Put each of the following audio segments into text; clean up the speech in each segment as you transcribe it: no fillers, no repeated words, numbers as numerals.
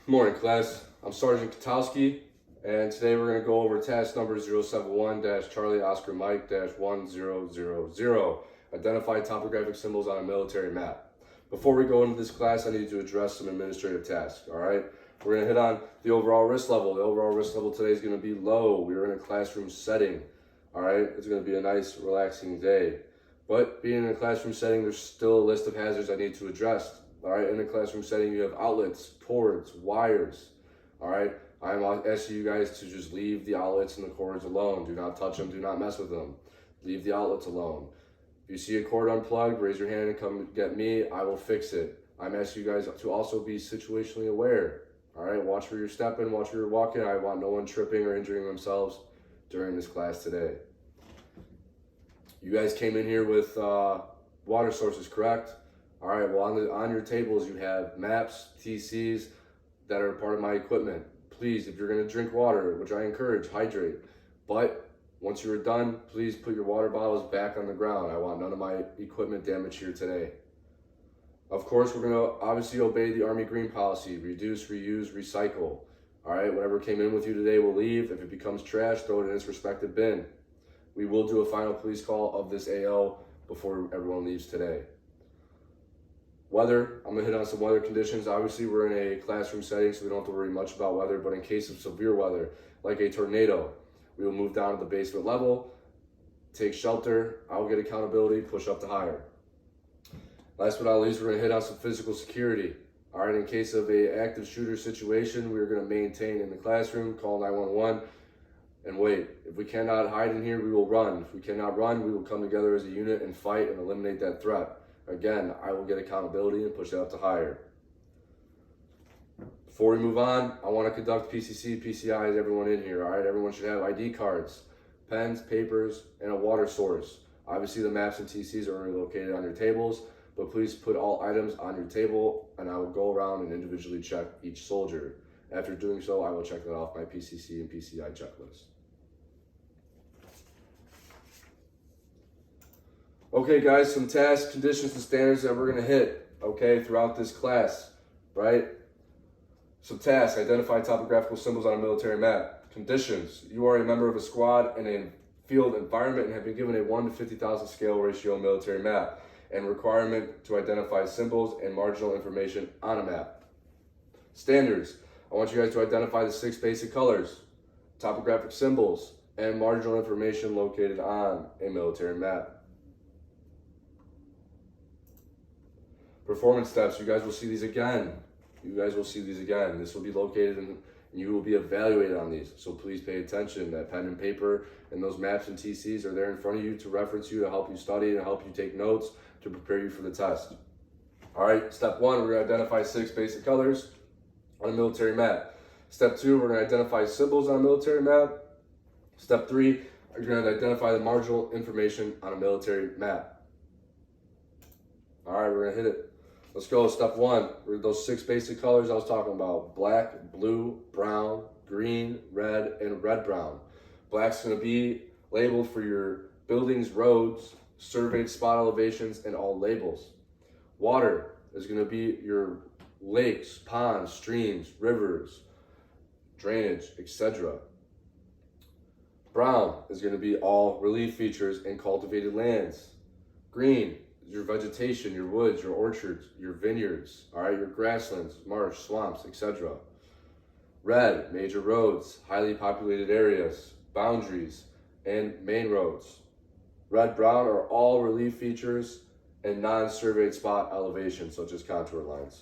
Good morning, class. I'm Sergeant Katowski, and today we're going to go over task number 071-Charlie Oscar Mike-1000. Identify topographic symbols on a military map. Before we go into this class, I need to address some administrative tasks, all right? We're going to hit on the overall risk level. The overall risk level today is going to be low. We are in a classroom setting, all right? It's going to be a nice, relaxing day. But being in a classroom setting, there's still a list of hazards I need to address. All right, in a classroom setting, you have outlets, cords, wires. All right, I'm asking you guys to just leave the outlets and the cords alone. Do not touch them. Do not mess with them. Leave the outlets alone. If you see a cord unplugged, raise your hand and come get me. I will fix it. I'm asking you guys to also be situationally aware. All right, watch where you're stepping, watch where you're walking. I want no one tripping or injuring themselves during this class today. You guys came in here with water sources, correct? All right, well, on your tables, you have maps, TCs that are part of my equipment. Please, if you're going to drink water, which I encourage, hydrate. But once you're done, please put your water bottles back on the ground. I want none of my equipment damaged here today. Of course, we're going to obviously obey the Army Green policy, reduce, reuse, recycle. All right, whatever came in with you today will leave. If it becomes trash, throw it in its respective bin. We will do a final police call of this AO before everyone leaves today. Weather, I'm going to hit on some weather conditions. Obviously, we're in a classroom setting, so we don't have to worry much about weather, but in case of severe weather, like a tornado, we will move down to the basement level, take shelter, I will get accountability, push up to higher. Last but not least, we're going to hit on some physical security. All right, in case of an active shooter situation, we're going to maintain in the classroom, call 911, and wait. If we cannot hide in here, we will run. If we cannot run, we will come together as a unit and fight and eliminate that threat. Again, I will get accountability and push it up to higher. Before we move on, I want to conduct PCC, PCI as everyone in here, all right? Everyone should have ID cards, pens, papers, and a water source. Obviously, the maps and TCs are already located on your tables, but please put all items on your table, and I will go around and individually check each soldier. After doing so, I will check that off my PCC and PCI checklist. Okay, guys, some tasks, conditions, and standards that we're going to hit, okay, throughout this class, right? Some tasks, identify topographical symbols on a military map. Conditions, you are a member of a squad in a field environment and have been given a 1 to 50,000 scale ratio military map and requirement to identify symbols and marginal information on a map. Standards, I want you guys to identify the 6 basic colors, topographic symbols, and marginal information located on a military map. Performance steps, you guys will see these again. This will be located and you will be evaluated on these. So please pay attention. That pen and paper and those maps and TCs are there in front of you to reference you, to help you study, to help you take notes, to prepare you for the test. All right, step 1, we're going to identify 6 basic colors on a military map. Step 2, we're going to identify symbols on a military map. Step 3, you're going to identify the marginal information on a military map. All right, we're going to hit it. Let's go. Step 1, those 6 basic colors I was talking about: black, blue, brown, green, red, and red-brown. Black's going to be labeled for your buildings, roads, surveyed spot elevations, and all labels. Water is going to be your lakes, ponds, streams, rivers, drainage, etc. Brown is going to be all relief features and cultivated lands. Green, your vegetation, your woods, your orchards, your vineyards, all right, your grasslands, marsh, swamps, etc. Red, major roads, highly populated areas, boundaries, and main roads. Red, brown are all relief features and non-surveyed spot elevations, such as contour lines.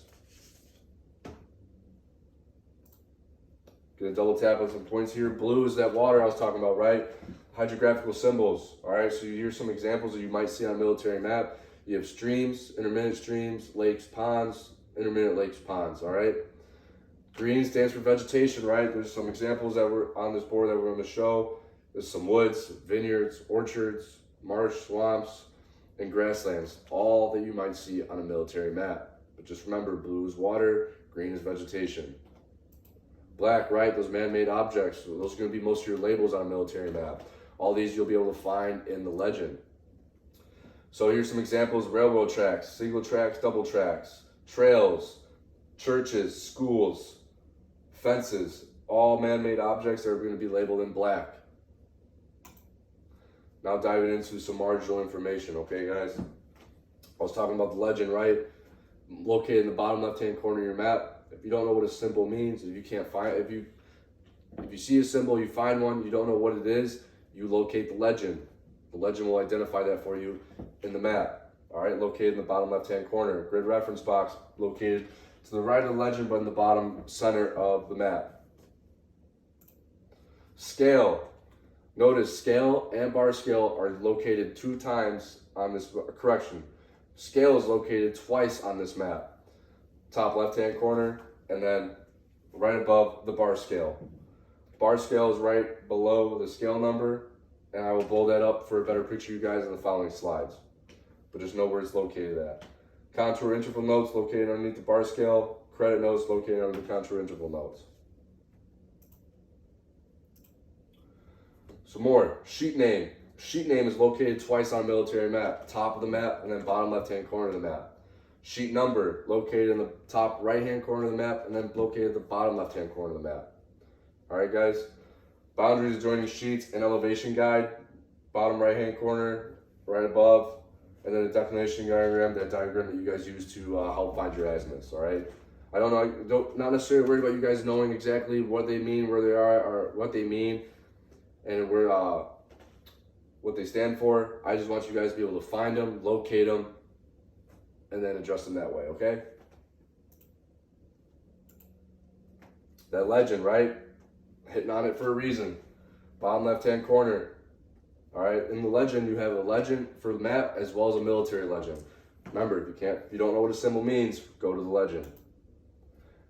Gonna double tap on some points here. Blue is that water I was talking about, right? Hydrographical symbols, all right? So here's some examples that you might see on a military map. You have streams, intermittent streams, lakes, ponds, intermittent lakes, ponds, all right? Green stands for vegetation, right? There's some examples that were on this board that we're going to show. There's some woods, vineyards, orchards, marsh, swamps, and grasslands, all that you might see on a military map. But just remember, blue is water, green is vegetation. Black, right? Those man-made objects. Those are going to be most of your labels on a military map. All these you'll be able to find in the legend. So here's some examples: railroad tracks, single tracks, double tracks, trails, churches, schools, Fences, all man-made objects are going to be labeled in black. Now diving into some marginal information, okay guys? I was talking about the legend, right? Located in the bottom left-hand corner of your map. If you don't know what a symbol means, if you can't find, if you see a symbol, you find one, you don't know what it is, you locate the legend. The legend will identify that for you in the map. All right, located in the bottom left-hand corner. Grid reference box located to the right of the legend, but in the bottom center of the map. Scale. Notice scale and bar scale are located 2 times on this, correction. Scale is located twice on this map. Top left-hand corner, and then right above the bar scale. Bar scale is right below the scale number, and I will blow that up for a better picture of you guys in the following slides. But just know where it's located at. Contour interval notes located underneath the bar scale. Credit notes located under the contour interval notes. Some more. Sheet name. Sheet name is located twice on a military map. Top of the map and then bottom left-hand corner of the map. Sheet number located in the top right-hand corner of the map and then located at the bottom left-hand corner of the map. All right, guys. Boundaries adjoining sheets and elevation guide. Bottom right-hand corner, right above. And then a declination diagram, that diagram that you guys use to help find your azimuths, all right? I don't know, not necessarily worried about you guys knowing exactly what they mean, where they are, or what they mean, and where what they stand for. I just want you guys to be able to find them, locate them, and then adjust them that way, okay? That legend, right? Hitting on it for a reason. Bottom left-hand corner. All right, in the legend, you have a legend for the map as well as a military legend. Remember, if you don't know what a symbol means, go to the legend.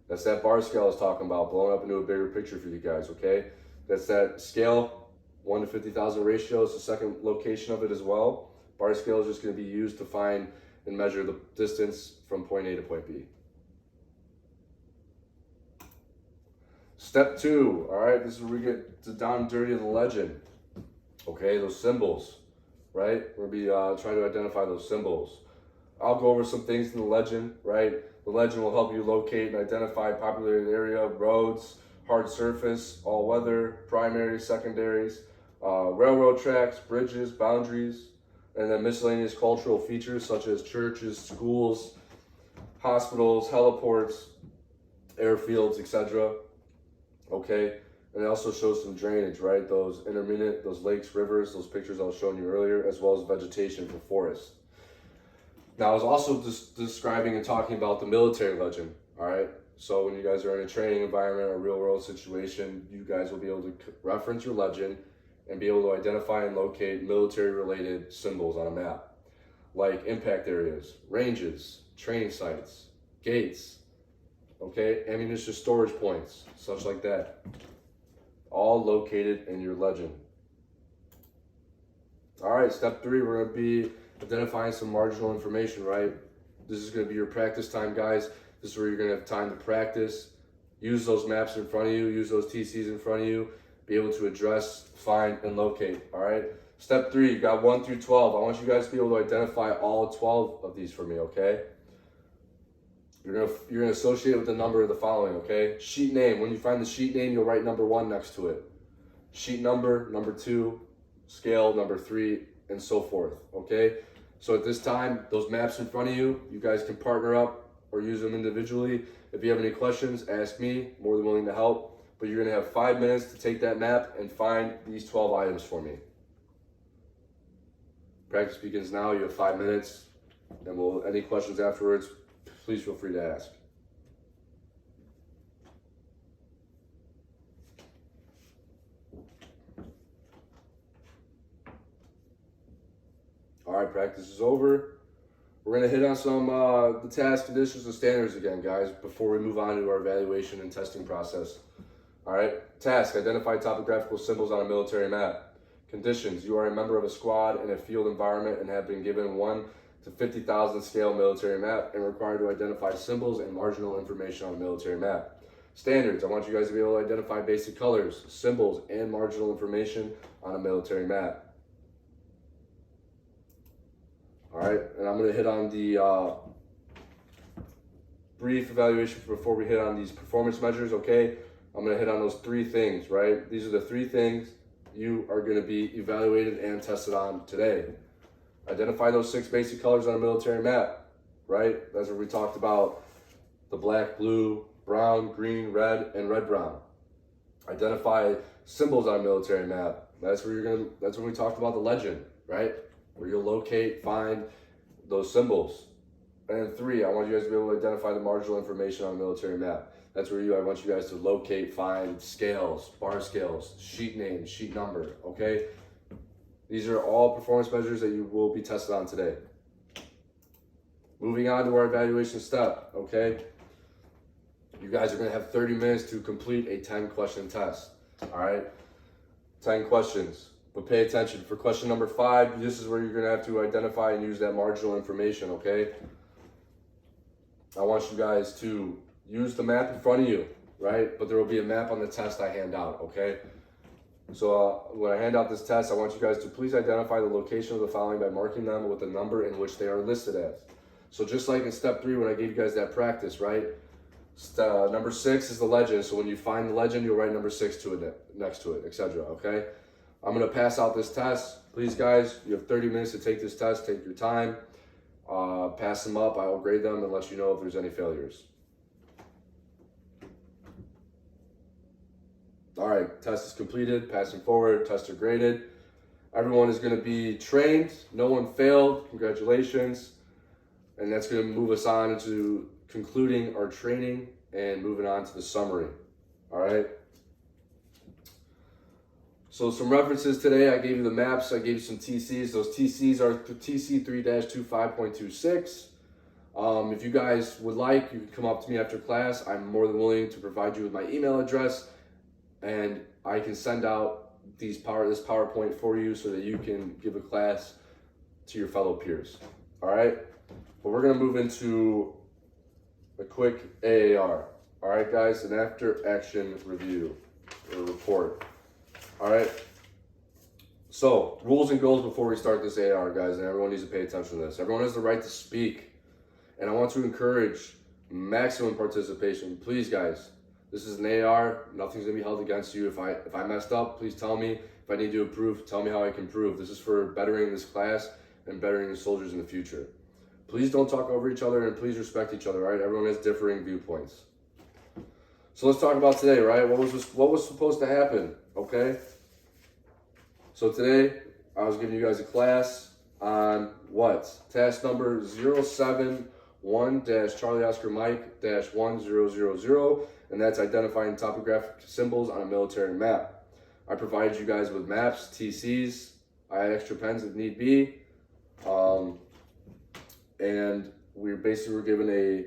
That's that bar scale I was talking about, blowing up into a bigger picture for you guys, okay? That's that scale, 1 to 50,000 ratio is the second location of it as well. Bar scale is just going to be used to find and measure the distance from point A to point B. Step 2, all right, this is where we get to down and dirty of the legend. Okay, those symbols, right? We'll be trying to identify those symbols. I'll go over some things in the legend, right? The legend will help you locate and identify populated area, roads, hard surface, all weather, primaries, secondaries, railroad tracks, bridges, boundaries, and then miscellaneous cultural features such as churches, schools, hospitals, heliports, airfields, etc. Okay? And it also shows some drainage, right? Those intermittent, those lakes, rivers, those pictures I was showing you earlier, as well as vegetation for forests. Now, I was also describing and talking about the military legend, all right? So when you guys are in a training environment or real world situation, you guys will be able to reference your legend and be able to identify and locate military related symbols on a map, like impact areas, ranges, training sites, gates, okay? Ammunition storage points, such like that. All located in your legend. All right, step 3, we're going to be identifying some marginal information, right? This is going to be your practice time, guys. This is where you're going to have time to practice. Use those maps in front of you, use those TCs in front of you, be able to address, find, and locate, all right? Step 3, you got 1 through 12. I want you guys to be able to identify all 12 of these for me, okay? You're gonna associate with the number of the following, okay? Sheet name. When you find the sheet name, you'll write number 1 next to it. Sheet number, number 2, scale, number 3, and so forth, okay? So at this time, those maps in front of you, you guys can partner up or use them individually. If you have any questions, ask me. More than willing to help. But you're gonna have 5 minutes to take that map and find these 12 items for me. Practice begins now. You have 5 minutes, and any questions afterwards, please feel free to ask. All right, practice is over. We're gonna hit on some the task, conditions, and standards again, guys, before we move on to our evaluation and testing process. All right, task, identify topographical symbols on a military map. Conditions, you are a member of a squad in a field environment and have been given 1 to 50,000 scale military map and required to identify symbols and marginal information on a military map. Standards, I want you guys to be able to identify basic colors, symbols, and marginal information on a military map. All right, and I'm gonna hit on the brief evaluation before we hit on these performance measures, okay? I'm going to hit on those 3 things, right? These are the 3 things you are going to be evaluated and tested on today. Identify those 6 basic colors on a military map, right? That's where we talked about the black, blue, brown, green, red, and red-brown. Identify symbols on a military map. That's when we talked about the legend, right? Where you'll locate, find those symbols. And then 3, I want you guys to be able to identify the marginal information on a military map. That's where I want you guys to locate, find scales, bar scales, sheet name, sheet number, okay? These are all performance measures that you will be tested on today. Moving on to our evaluation step, okay? You guys are gonna have 30 minutes to complete a 10-question test, all right? 10 questions, but pay attention. For question number 5, this is where you're gonna have to identify and use that marginal information, okay? I want you guys to use the map in front of you, right? But there will be a map on the test I hand out, okay? So when I hand out this test, I want you guys to please identify the location of the following by marking them with the number in which they are listed as. So just like in step 3 when I gave you guys that practice, right? Number 6 is the legend. So when you find the legend, you'll write number 6 to it, next to it, etc. Okay? I'm going to pass out this test. Please, guys, you have 30 minutes to take this test. Take your time. Pass them up. I will grade them and let you know if there's any failures. All right, test is completed. Passing forward. Tests are graded. Everyone is going to be trained. No one failed. Congratulations. And that's going to move us on into concluding our training and moving on to the summary. All right. So some references today. I gave you the maps. I gave you some TCs. Those TCs are TC 3-25.26. If you guys would like, you can come up to me after class. I'm more than willing to provide you with my email address, and I can send out this PowerPoint for you so that you can give a class to your fellow peers. All right. But we're gonna move into a quick AAR. All right, guys, an after action review or report. All right. So rules and goals before we start this AAR, guys, and everyone needs to pay attention to this. Everyone has the right to speak, and I want to encourage maximum participation. Please, guys, this is an AAR. Nothing's gonna be held against you. If I messed up, please tell me. If I need to improve, tell me how I can improve. This is for bettering this class and bettering the soldiers in the future. Please don't talk over each other, and please respect each other, right? Everyone has differing viewpoints. So let's talk about today, right? What was supposed to happen, okay? So today, I was giving you guys a class on what? Task number 071-Charlie Oscar Mike-1000, and that's identifying topographic symbols on a military map. I provided you guys with maps, TCs. I had extra pens if need be. And we basically were given a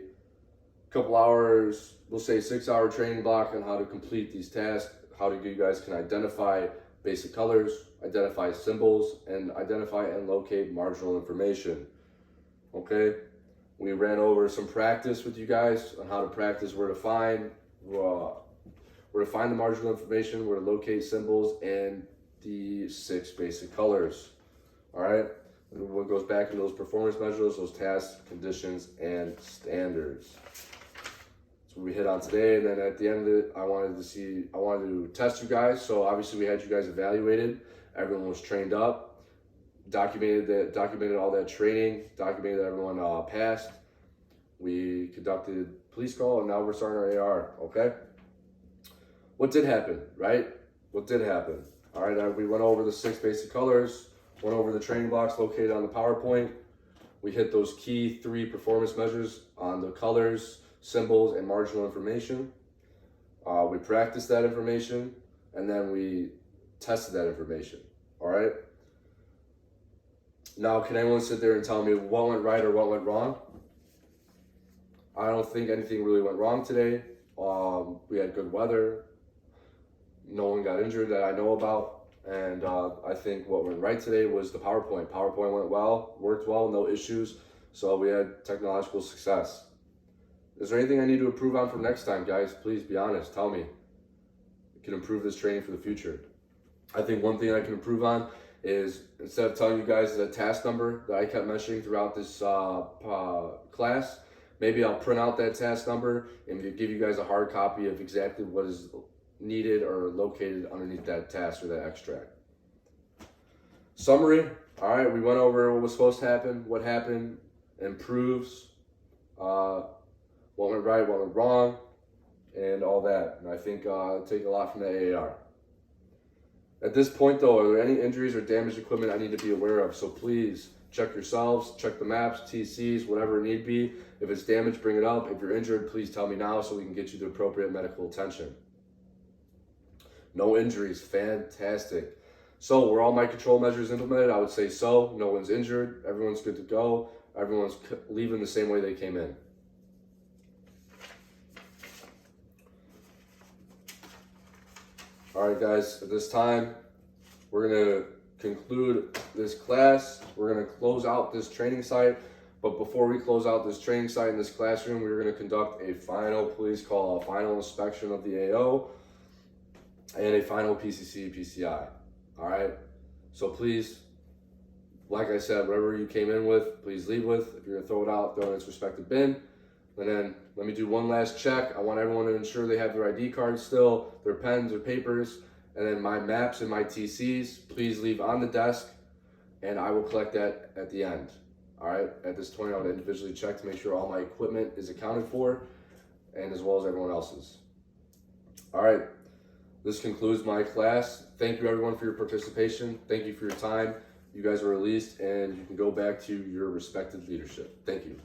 couple hours, we'll say 6-hour training block on how to complete these tasks, how you guys can identify basic colors, identify symbols, and identify and locate marginal information. Okay? We ran over some practice with you guys on how to practice where to find the marginal information, where to locate symbols, and the 6 basic colors. All right? What goes back into those performance measures, those tasks, conditions, and standards. That's what we hit on today. And then at the end of it, I wanted to test you guys. So obviously we had you guys evaluated. Everyone was trained up, documented all that training, documented that everyone passed. We conducted police call, and now we're starting our AR, okay? What did happen, right? What did happen? All right, we went over the 6 basic colors, went over the training blocks located on the PowerPoint. We hit those key 3 performance measures on the colors, symbols, and marginal information. We practiced that information, and then we tested that information, all right? Now, can anyone sit there and tell me what went right or what went wrong? I don't think anything really went wrong today. We had good weather. No one got injured that I know about. And I think what went right today was the PowerPoint. PowerPoint went well, worked well, no issues. So we had technological success. Is there anything I need to improve on for next time, guys? Please be honest, tell me. I can improve this training for the future. I think one thing I can improve on is, instead of telling you guys the task number that I kept mentioning throughout this class, maybe I'll print out that task number and give you guys a hard copy of exactly what is needed or located underneath that task or that extract. Summary. All right, we went over what was supposed to happen, what happened, improves, what went right, what went wrong, and all that. And I think take a lot from the AAR. At this point though, are there any injuries or damaged equipment I need to be aware of? So please check yourselves, check the maps, TCs, whatever it need be. If it's damaged, bring it up. If you're injured, please tell me now so we can get you the appropriate medical attention. No injuries, fantastic. So were all my control measures implemented? I would say so. No one's injured, everyone's good to go. Everyone's leaving the same way they came in. All right, guys, at this time, we're going to conclude this class. We're going to close out this training site. But before we close out this training site in this classroom, we're going to conduct a final police call, a final inspection of the AO, and a final PCC, PCI. All right? So please, like I said, whatever you came in with, please leave with. If you're going to throw it out, throw it in its respective bin. And then let me do one last check. I want everyone to ensure they have their ID cards still, their pens or papers, and then my maps and my TCs, please leave on the desk, and I will collect that at the end. All right, at this point, I would individually check to make sure all my equipment is accounted for, and as well as everyone else's. All right, this concludes my class. Thank you everyone for your participation. Thank you for your time. You guys are released, and you can go back to your respective leadership. Thank you.